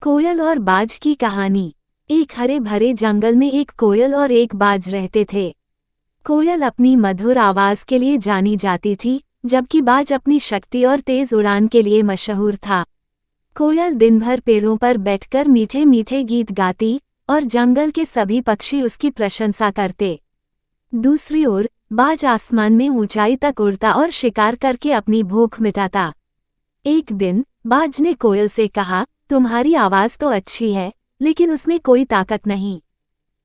कोयल और बाज की कहानी। एक हरे भरे जंगल में एक कोयल और एक बाज रहते थे। कोयल अपनी मधुर आवाज के लिए जानी जाती थी, जबकि बाज अपनी शक्ति और तेज उड़ान के लिए मशहूर था। कोयल दिन भर पेड़ों पर बैठकर मीठे मीठे गीत गाती और जंगल के सभी पक्षी उसकी प्रशंसा करते। दूसरी ओर बाज आसमान में ऊंचाई तक उड़ता और शिकार करके अपनी भूख मिटाता। एक दिन बाज ने कोयल से कहा, तुम्हारी आवाज तो अच्छी है, लेकिन उसमें कोई ताकत नहीं।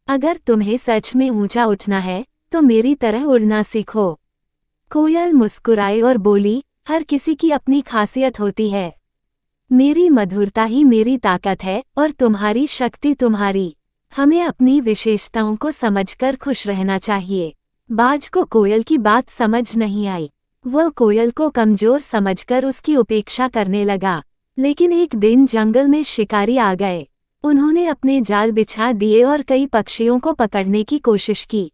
अगर तुम्हें सच में ऊंचा उठना है तो मेरी तरह उड़ना सीखो। कोयल मुस्कुराई और बोली, हर किसी की अपनी खासियत होती है। मेरी मधुरता ही मेरी ताकत है और तुम्हारी शक्ति तुम्हारी। हमें अपनी विशेषताओं को समझकर खुश रहना चाहिए। बाज को कोयल की बात समझ नहीं आई। वह कोयल को कमजोर समझकर उसकी उपेक्षा करने लगा। लेकिन एक दिन जंगल में शिकारी आ गए। उन्होंने अपने जाल बिछा दिए और कई पक्षियों को पकड़ने की कोशिश की।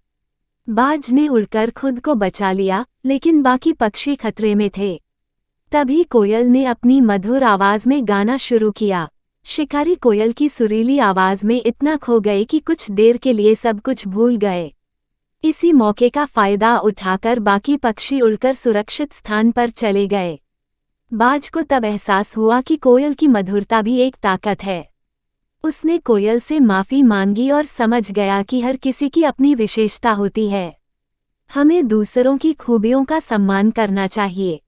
बाज ने उड़कर खुद को बचा लिया, लेकिन बाकी पक्षी खतरे में थे। तभी कोयल ने अपनी मधुर आवाज में गाना शुरू किया। शिकारी कोयल की सुरीली आवाज में इतना खो गए कि कुछ देर के लिए सब कुछ भूल गए। इसी मौके का फायदा उठाकर बाकी पक्षी उड़कर सुरक्षित स्थान पर चले गए। बाज को तब एहसास हुआ कि कोयल की मधुरता भी एक ताकत है। उसने कोयल से माफी मांगी और समझ गया कि हर किसी की अपनी विशेषता होती है। हमें दूसरों की खूबियों का सम्मान करना चाहिए।